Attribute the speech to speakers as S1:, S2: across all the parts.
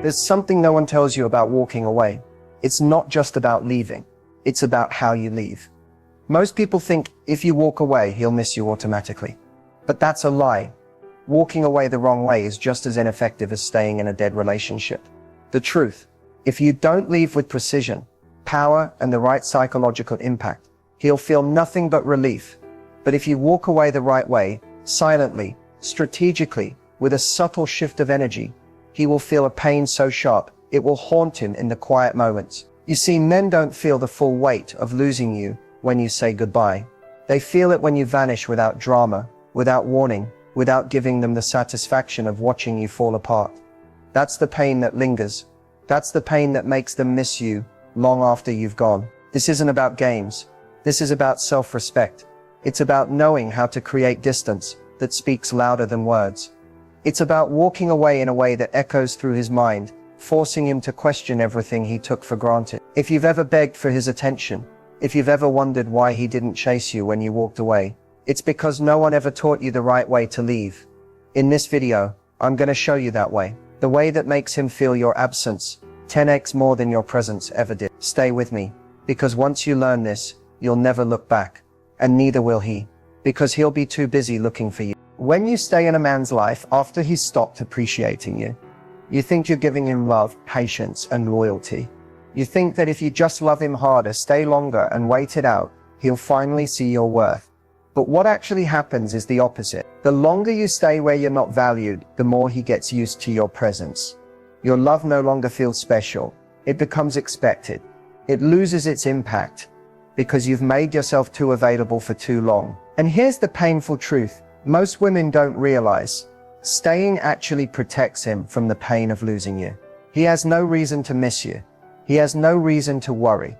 S1: There's something no one tells you about walking away. It's not just about leaving. It's about how you leave. Most people think if you walk away, he'll miss you automatically. But that's a lie. Walking away the wrong way is just as ineffective as staying in a dead relationship. The truth, if you don't leave with precision, power, and the right psychological impact, he'll feel nothing but relief. But if you walk away the right way, silently, strategically, with a subtle shift of energy, he will feel a pain so sharp, it will haunt him in the quiet moments. You see, men don't feel the full weight of losing you when you say goodbye. They feel it when you vanish without drama, without warning, without giving them the satisfaction of watching you fall apart. That's the pain that lingers. That's the pain that makes them miss you long after you've gone. This isn't about games. This is about self-respect. It's about knowing how to create distance that speaks louder than words. It's about walking away in a way that echoes through his mind, forcing him to question everything he took for granted. If you've ever begged for his attention, if you've ever wondered why he didn't chase you when you walked away, it's because no one ever taught you the right way to leave. In this video, I'm going to show you that way. The way that makes him feel your absence 10x more than your presence ever did. Stay with me, because once you learn this, you'll never look back. And neither will he, because he'll be too busy looking for you. When you stay in a man's life after he's stopped appreciating you, you think you're giving him love, patience, and loyalty. You think that if you just love him harder, stay longer, and wait it out, he'll finally see your worth. But what actually happens is the opposite. The longer you stay where you're not valued, the more he gets used to your presence. Your love no longer feels special. It becomes expected. It loses its impact because you've made yourself too available for too long. And here's the painful truth. Most women don't realize staying actually protects him from the pain of losing you. He has no reason to miss you. He has no reason to worry.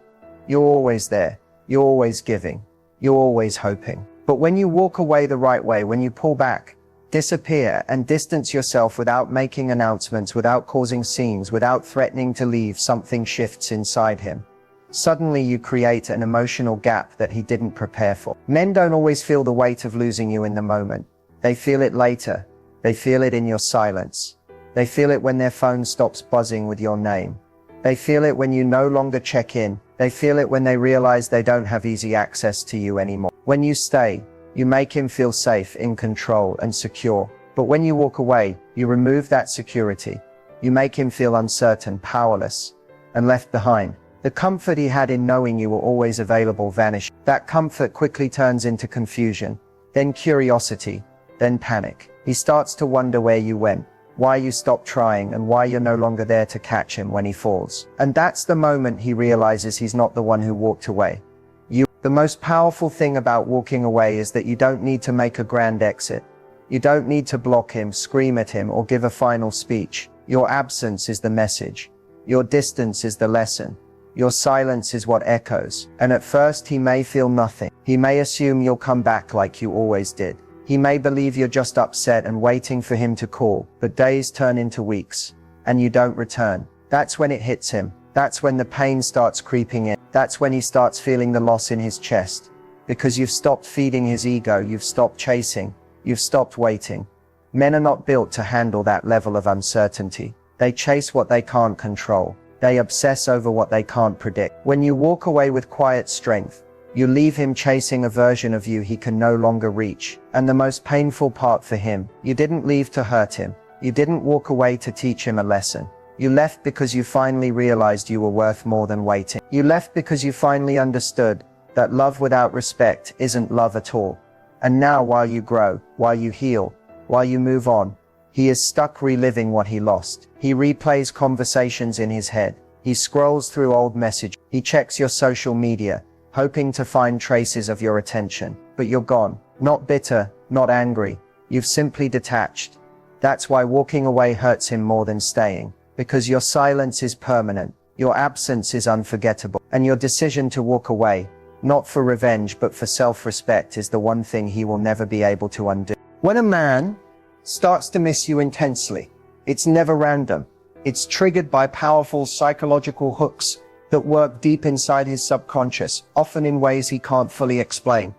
S1: You're always there. You're always giving. You're always hoping. But when you walk away the right way, when you pull back, disappear, and distance yourself without making announcements, without causing scenes, without threatening to leave, something shifts inside him. Suddenly you create an emotional gap that he didn't prepare for. Men don't always feel the weight of losing you in the moment. They feel it later. They feel it in your silence. They feel it when their phone stops buzzing with your name. They feel it when you no longer check in. They feel it when they realize they don't have easy access to you anymore. When you stay, you make him feel safe, in control, and secure. But when you walk away, you remove that security. You make him feel uncertain, powerless, and left behind. The comfort he had in knowing you were always available vanishes. That comfort quickly turns into confusion, then curiosity, then panic. He starts to wonder where you went, why you stopped trying, and why you're no longer there to catch him when he falls. And that's the moment he realizes he's not the one who walked away. The most powerful thing about walking away is that you don't need to make a grand exit. You don't need to block him, scream at him, or give a final speech. Your absence is the message. Your distance is the lesson. Your silence is what echoes. And at first he may feel nothing. He may assume you'll come back like you always did. He may believe you're just upset and waiting for him to call. But days turn into weeks, and you don't return. That's when it hits him. That's when the pain starts creeping in. That's when he starts feeling the loss in his chest. Because you've stopped feeding his ego, you've stopped chasing, you've stopped waiting. Men are not built to handle that level of uncertainty. They chase what they can't control. They obsess over what they can't predict. When you walk away with quiet strength, you leave him chasing a version of you he can no longer reach. And the most painful part for him, you didn't leave to hurt him. You didn't walk away to teach him a lesson. You left because you finally realized you were worth more than waiting. You left because you finally understood that love without respect isn't love at all. And now, while you grow, while you heal, while you move on, he is stuck reliving what he lost. He replays conversations in his head. He scrolls through old messages. He checks your social media, hoping to find traces of your attention. But you're gone. Not bitter, not angry. You've simply detached. That's why walking away hurts him more than staying. Because your silence is permanent, your absence is unforgettable, and your decision to walk away, not for revenge but for self-respect, is the one thing he will never be able to undo. When a man starts to miss you intensely, it's never random. It's triggered by powerful psychological hooks that work deep inside his subconscious, often in ways he can't fully explain.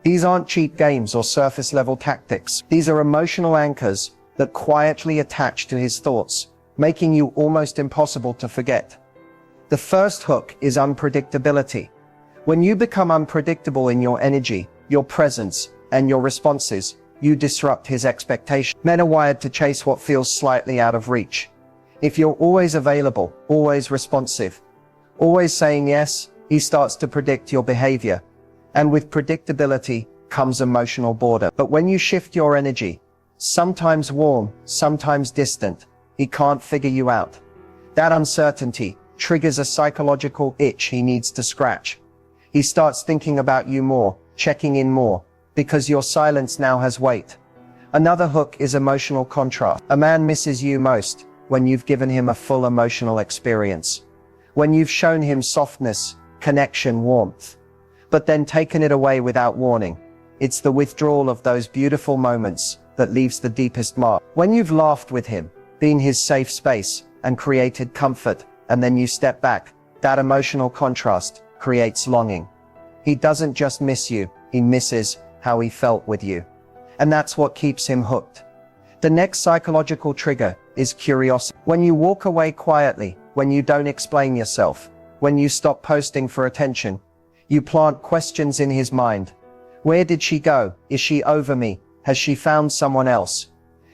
S1: These aren't cheap games or surface-level tactics. These are emotional anchors that quietly attach to his thoughts, making you almost impossible to forget. The first hook is unpredictability. When you become unpredictable in your energy, your presence, and your responses, you disrupt his expectations. Men are wired to chase what feels slightly out of reach. If you're always available, always responsive, always saying yes, he starts to predict your behavior. And with predictability comes emotional boredom. But when you shift your energy, sometimes warm, sometimes distant, he can't figure you out. That uncertainty triggers a psychological itch he needs to scratch. He starts thinking about you more, checking in more, because your silence now has weight. Another hook is emotional contrast. A man misses you most when you've given him a full emotional experience. When you've shown him softness, connection, warmth, but then taken it away without warning. It's the withdrawal of those beautiful moments that leaves the deepest mark. When you've laughed with him, been his safe space, and created comfort, and then you step back, that emotional contrast creates longing. He doesn't just miss you, he misses how he felt with you. And that's what keeps him hooked. The next psychological trigger is curiosity. When you walk away quietly, when you don't explain yourself, when you stop posting for attention, you plant questions in his mind. Where did she go? Is she over me? Has she found someone else?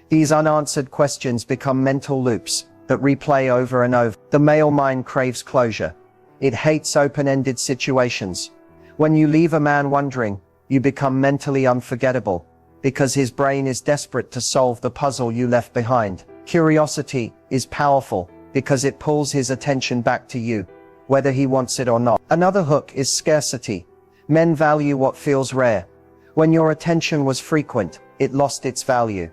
S1: These unanswered questions become mental loops that replay over and over. The male mind craves closure. It hates open-ended situations. When you leave a man wondering, you become mentally unforgettable, because his brain is desperate to solve the puzzle you left behind. Curiosity is powerful because it pulls his attention back to you, whether he wants it or not. Another hook is scarcity. Men value what feels rare. When your attention was frequent, it lost its value.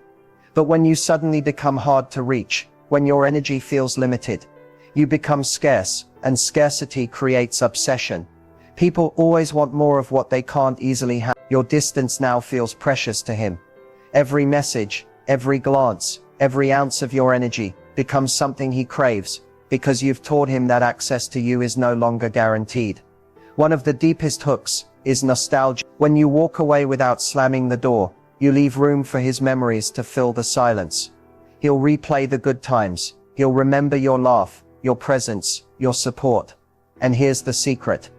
S1: But when you suddenly become hard to reach, when your energy feels limited, you become scarce, and scarcity creates obsession. People always want more of what they can't easily have. Your distance now feels precious to him. Every message, every glance, every ounce of your energy becomes something he craves, because you've taught him that access to you is no longer guaranteed. One of the deepest hooks is nostalgia. When you walk away without slamming the door, you leave room for his memories to fill the silence. He'll replay the good times. He'll remember your laugh, your presence, your support. And here's the secret.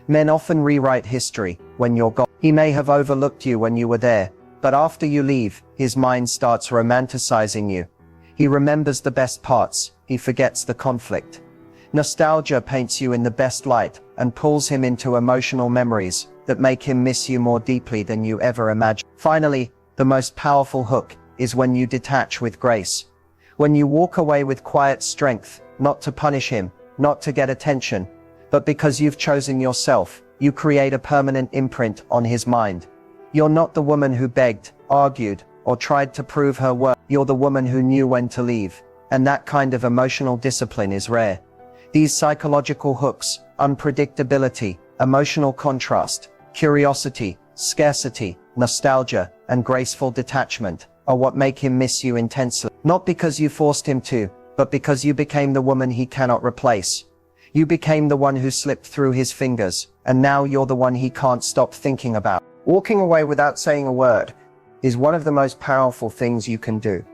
S1: Men often rewrite history when you're gone. He may have overlooked you when you were there, but after you leave, his mind starts romanticizing you. He remembers the best parts. He forgets the conflict. Nostalgia paints you in the best light and pulls him into emotional memories that make him miss you more deeply than you ever imagined. Finally, the most powerful hook is when you detach with grace. When you walk away with quiet strength, not to punish him, not to get attention, but because you've chosen yourself, you create a permanent imprint on his mind. You're not the woman who begged, argued, or tried to prove her worth. You're the woman who knew when to leave. And that kind of emotional discipline is rare. These psychological hooks, unpredictability, emotional contrast, curiosity, scarcity, nostalgia, and graceful detachment, are what make him miss you intensely. Not because you forced him to, but because you became the woman he cannot replace. You became the one who slipped through his fingers, and now you're the one he can't stop thinking about. Walking away without saying a word is one of the most powerful things you can do.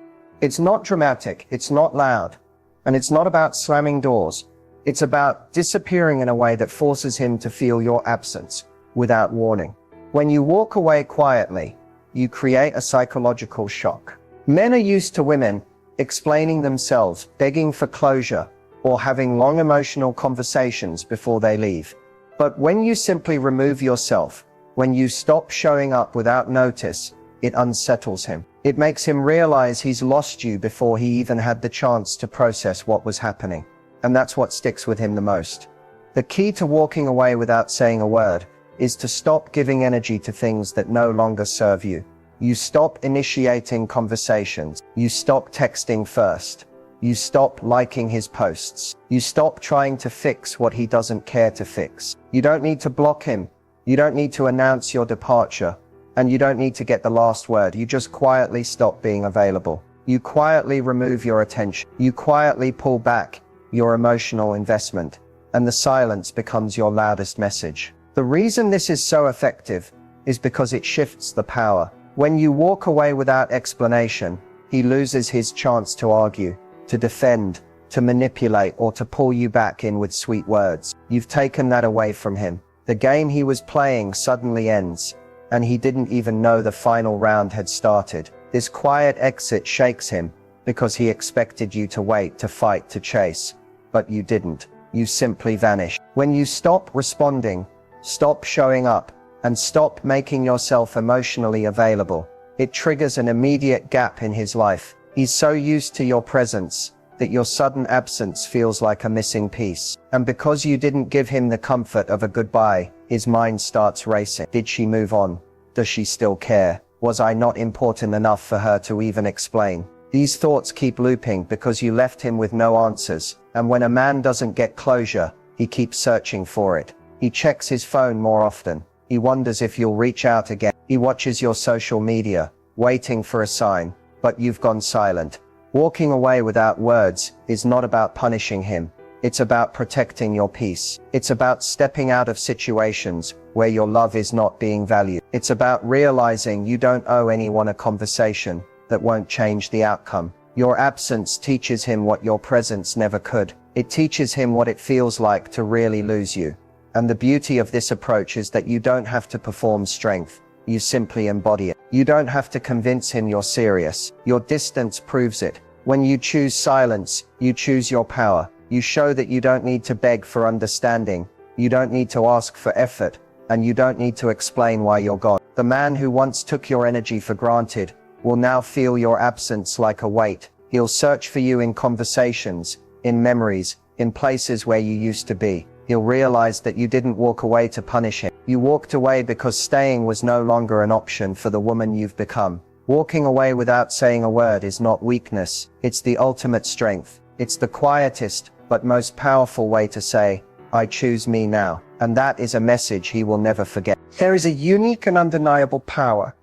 S1: It's not dramatic, it's not loud, and it's not about slamming doors. It's about disappearing in a way that forces him to feel your absence without warning. When you walk away quietly, you create a psychological shock. Men are used to women explaining themselves, begging for closure, or having long emotional conversations before they leave. But when you simply remove yourself, when you stop showing up without notice, it unsettles him. It makes him realize he's lost you before he even had the chance to process what was happening. And that's what sticks with him the most. The key to walking away without saying a word is to stop giving energy to things that no longer serve you. You stop initiating conversations. You stop texting first. You stop liking his posts. You stop trying to fix what he doesn't care to fix. You don't need to block him. You don't need to announce your departure. And you don't need to get the last word. You just quietly stop being available. You quietly remove your attention. You quietly pull back your emotional investment. And the silence becomes your loudest message. The reason this is so effective is because it shifts the power. When you walk away without explanation, he loses his chance to argue, to defend, to manipulate, or to pull you back in with sweet words. You've taken that away from him. The game he was playing suddenly ends, and he didn't even know the final round had started. This quiet exit shakes him, because he expected you to wait, to fight, to chase. But you didn't. You simply vanished. When you stop responding, stop showing up, and stop making yourself emotionally available, it triggers an immediate gap in his life. He's so used to your presence that your sudden absence feels like a missing piece. And because you didn't give him the comfort of a goodbye, his mind starts racing. Did she move on? Does she still care? Was I not important enough for her to even explain? These thoughts keep looping because you left him with no answers. And when a man doesn't get closure, he keeps searching for it. He checks his phone more often. He wonders if you'll reach out again. He watches your social media, waiting for a sign, but you've gone silent. Walking away without words is not about punishing him. It's about protecting your peace. It's about stepping out of situations where your love is not being valued. It's about realizing you don't owe anyone a conversation that won't change the outcome. Your absence teaches him what your presence never could. It teaches him what it feels like to really lose you. And the beauty of this approach is that you don't have to perform strength. You simply embody it. You don't have to convince him you're serious. Your distance proves it. When you choose silence, you choose your power. You show that you don't need to beg for understanding. You don't need to ask for effort. And you don't need to explain why you're gone. The man who once took your energy for granted will now feel your absence like a weight. He'll search for you in conversations, in memories, in places where you used to be. He'll realize that you didn't walk away to punish him. You walked away because staying was no longer an option for the woman you've become. Walking away without saying a word is not weakness. It's the ultimate strength. It's the quietest, but most powerful way to say, I choose me now. And that is a message he will never forget. There is a unique and undeniable power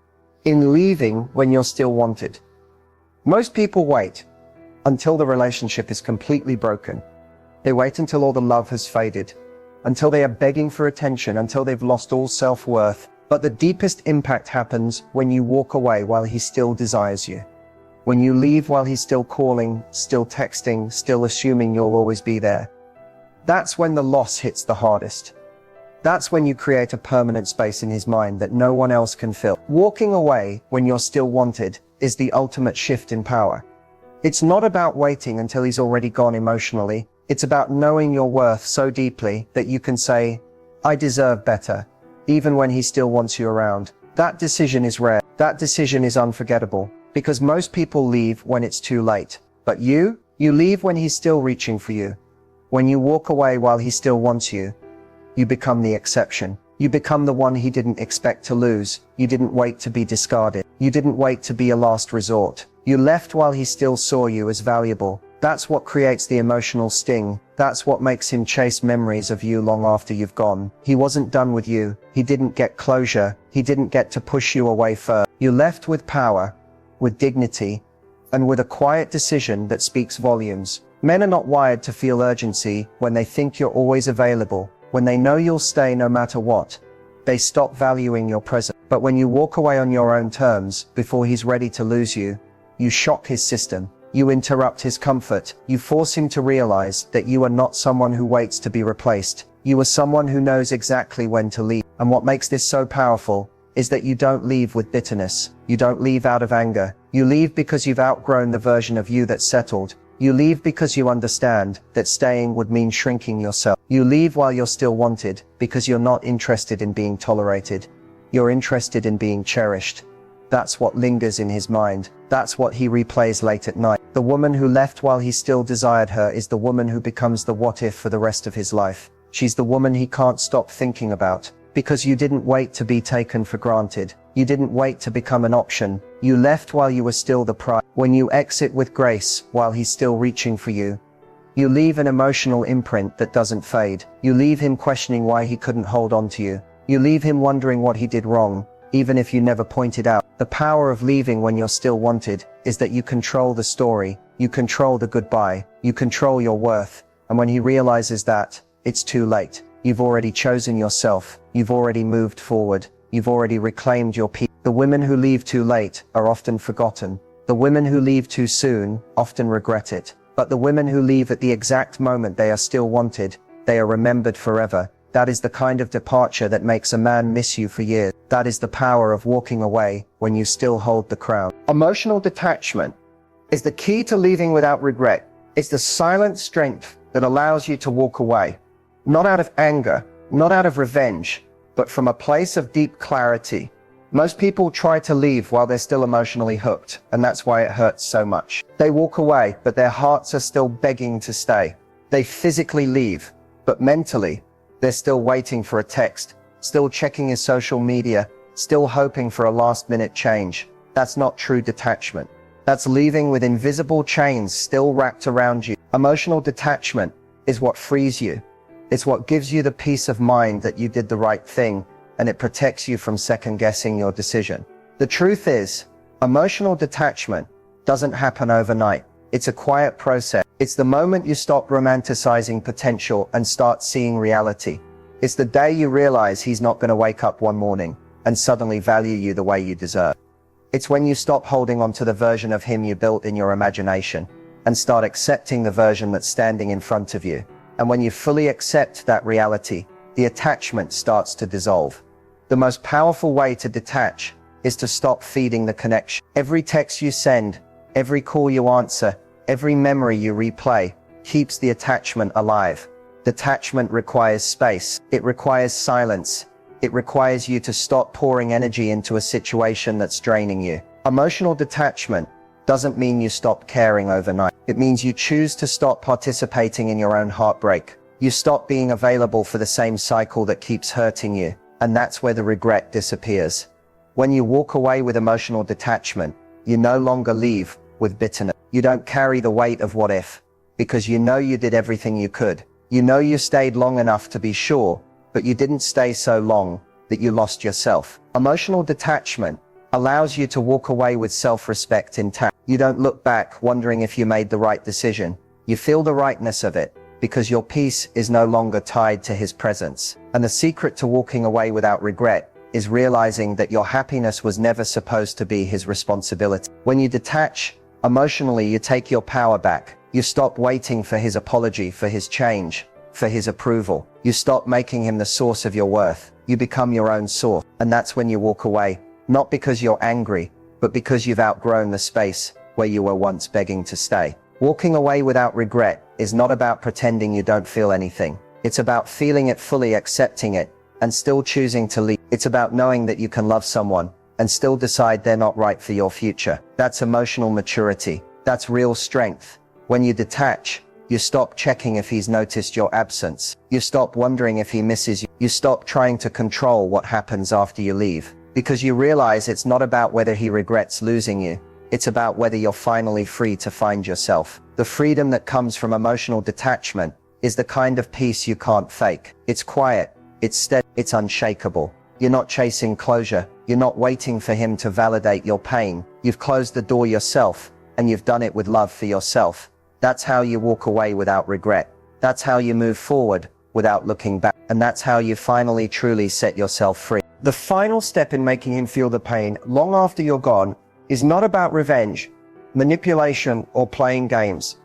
S1: in leaving when you're still wanted. Most people wait until the relationship is completely broken. They wait until all the love has faded, until they are begging for attention, until they've lost all self-worth. But the deepest impact happens when you walk away while he still desires you. When you leave while he's still calling, still texting, still assuming you'll always be there. That's when the loss hits the hardest. That's when you create a permanent space in his mind that no one else can fill. Walking away when you're still wanted is the ultimate shift in power. It's not about waiting until he's already gone emotionally. It's about knowing your worth so deeply that you can say, I deserve better, even when he still wants you around. That decision is rare. That decision is unforgettable, because most people leave when it's too late. But you leave when he's still reaching for you. When you walk away while he still wants you, you become the exception. You become the one he didn't expect to lose. You didn't wait to be discarded. You didn't wait to be a last resort. You left while he still saw you as valuable. That's what creates the emotional sting. That's what makes him chase memories of you long after you've gone. He wasn't done with you. He didn't get closure. He didn't get to push you away further. You left with power, with dignity, and with a quiet decision that speaks volumes. Men are not wired to feel urgency when they think you're always available. When they know you'll stay no matter what, they stop valuing your presence. But when you walk away on your own terms, before he's ready to lose you, you shock his system. You interrupt his comfort. You force him to realize that you are not someone who waits to be replaced. You are someone who knows exactly when to leave. And what makes this so powerful is that you don't leave with bitterness. You don't leave out of anger. You leave because you've outgrown the version of you that settled. You leave because you understand that staying would mean shrinking yourself. You leave while you're still wanted because you're not interested in being tolerated. You're interested in being cherished. That's what lingers in his mind. That's what he replays late at night. The woman who left while he still desired her is the woman who becomes the what if for the rest of his life. She's the woman he can't stop thinking about. Because you didn't wait to be taken for granted. You didn't wait to become an option. You left while you were still the prize. When you exit with grace while he's still reaching for you, you leave an emotional imprint that doesn't fade. You leave him questioning why he couldn't hold on to you. You leave him wondering what he did wrong, even if you never pointed out. The power of leaving when you're still wanted is that you control the story. You control the goodbye. You control your worth. And when he realizes that, it's too late. You've already chosen yourself. You've already moved forward. You've already reclaimed your peace. The women who leave too late are often forgotten. The women who leave too soon often regret it. But the women who leave at the exact moment they are still wanted, they are remembered forever. That is the kind of departure that makes a man miss you for years. That is the power of walking away when you still hold the crown. Emotional detachment is the key to leaving without regret. It's the silent strength that allows you to walk away, not out of anger, not out of revenge, but from a place of deep clarity. Most people try to leave while they're still emotionally hooked, and that's why it hurts so much. They walk away, but their hearts are still begging to stay. They physically leave, but mentally, they're still waiting for a text, still checking his social media, still hoping for a last-minute change. That's not true detachment. That's leaving with invisible chains still wrapped around you. Emotional detachment is what frees you. It's what gives you the peace of mind that you did the right thing, and it protects you from second-guessing your decision. The truth is, emotional detachment doesn't happen overnight. It's a quiet process. It's the moment you stop romanticizing potential and start seeing reality. It's the day you realize he's not going to wake up one morning and suddenly value you the way you deserve. It's when you stop holding on to the version of him you built in your imagination and start accepting the version that's standing in front of you. And when you fully accept that reality, the attachment starts to dissolve. The most powerful way to detach is to stop feeding the connection. Every text you send, every call you answer, every memory you replay keeps the attachment alive. Detachment requires space. It requires silence. It requires you to stop pouring energy into a situation that's draining you. Emotional detachment doesn't mean you stop caring overnight. It means you choose to stop participating in your own heartbreak. You stop being available for the same cycle that keeps hurting you. And that's where the regret disappears. When you walk away with emotional detachment, you no longer leave with bitterness. You don't carry the weight of what if, because you know you did everything you could. You know you stayed long enough to be sure, but you didn't stay so long that you lost yourself. Emotional detachment allows you to walk away with self-respect intact. You don't look back wondering if you made the right decision. You feel the rightness of it because your peace is no longer tied to his presence. And the secret to walking away without regret is realizing that your happiness was never supposed to be his responsibility. When you detach emotionally, you take your power back. You stop waiting for his apology, for his change, for his approval. You stop making him the source of your worth. You become your own source. And that's when you walk away. Not because you're angry, but because you've outgrown the space where you were once begging to stay. Walking away without regret is not about pretending you don't feel anything. It's about feeling it fully, accepting it, and still choosing to leave. It's about knowing that you can love someone and still decide they're not right for your future. That's emotional maturity. That's real strength. When you detach, you stop checking if he's noticed your absence. You stop wondering if he misses you. You stop trying to control what happens after you leave. Because you realize it's not about whether he regrets losing you. It's about whether you're finally free to find yourself. The freedom that comes from emotional detachment is the kind of peace you can't fake. It's quiet, it's steady, it's unshakable. You're not chasing closure. You're not waiting for him to validate your pain. You've closed the door yourself, and you've done it with love for yourself. That's how you walk away without regret. That's how you move forward without looking back. And that's how you finally truly set yourself free. The final step in making him feel the pain long after you're gone is not about revenge, manipulation, or playing games.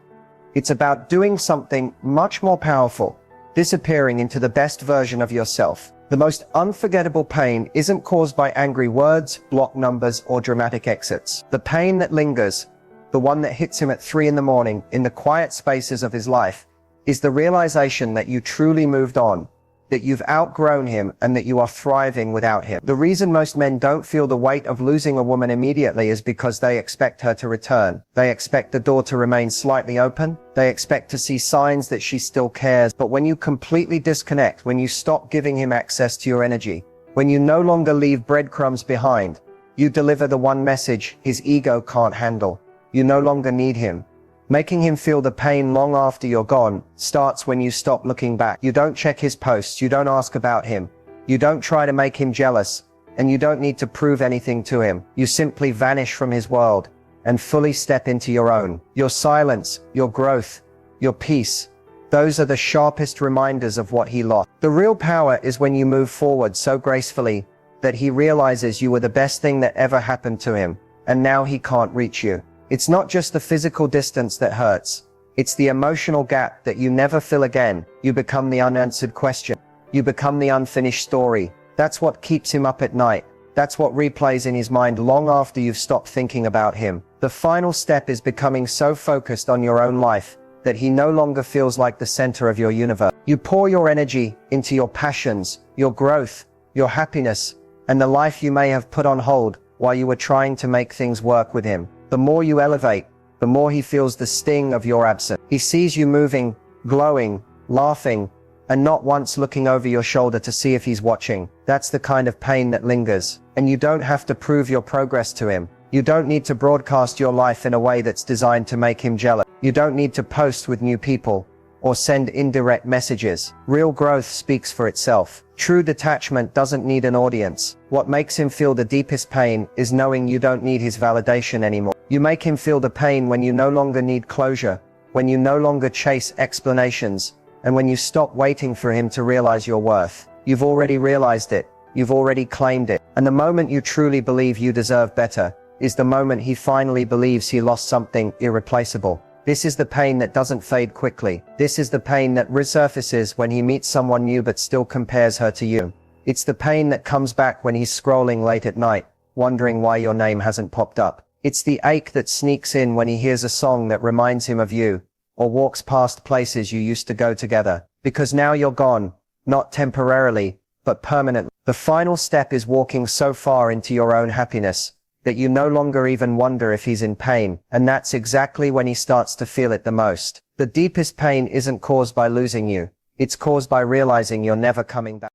S1: It's about doing something much more powerful, disappearing into the best version of yourself. The most unforgettable pain isn't caused by angry words, block numbers, or dramatic exits. The pain that lingers, the one that hits him at 3 a.m. in the quiet spaces of his life, is the realization that you truly moved on, that you've outgrown him, and that you are thriving without him. The reason most men don't feel the weight of losing a woman immediately is because they expect her to return. They expect the door to remain slightly open. They expect to see signs that she still cares. But when you completely disconnect, when you stop giving him access to your energy, when you no longer leave breadcrumbs behind, you deliver the one message his ego can't handle. You no longer need him. Making him feel the pain long after you're gone starts when you stop looking back. You don't check his posts, you don't ask about him, you don't try to make him jealous, and you don't need to prove anything to him. You simply vanish from his world and fully step into your own. Your silence, your growth, your peace, those are the sharpest reminders of what he lost. The real power is when you move forward so gracefully that he realizes you were the best thing that ever happened to him, and now he can't reach you. It's not just the physical distance that hurts. It's the emotional gap that you never fill again. You become the unanswered question. You become the unfinished story. That's what keeps him up at night. That's what replays in his mind long after you've stopped thinking about him. The final step is becoming so focused on your own life that he no longer feels like the center of your universe. You pour your energy into your passions, your growth, your happiness, and the life you may have put on hold while you were trying to make things work with him. The more you elevate, the more he feels the sting of your absence. He sees you moving, glowing, laughing, and not once looking over your shoulder to see if he's watching. That's the kind of pain that lingers. And you don't have to prove your progress to him. You don't need to broadcast your life in a way that's designed to make him jealous. You don't need to post with new people or send indirect messages. Real growth speaks for itself. True detachment doesn't need an audience. What makes him feel the deepest pain is knowing you don't need his validation anymore. You make him feel the pain when you no longer need closure, when you no longer chase explanations, and when you stop waiting for him to realize your worth. You've already realized it. You've already claimed it. And the moment you truly believe you deserve better is the moment he finally believes he lost something irreplaceable. This is the pain that doesn't fade quickly. This is the pain that resurfaces when he meets someone new but still compares her to you. It's the pain that comes back when he's scrolling late at night, wondering why your name hasn't popped up. It's the ache that sneaks in when he hears a song that reminds him of you, or walks past places you used to go together. Because now you're gone, not temporarily, but permanently. The final step is walking so far into your own happiness that you no longer even wonder if he's in pain, and that's exactly when he starts to feel it the most. The deepest pain isn't caused by losing you. It's caused by realizing you're never coming back.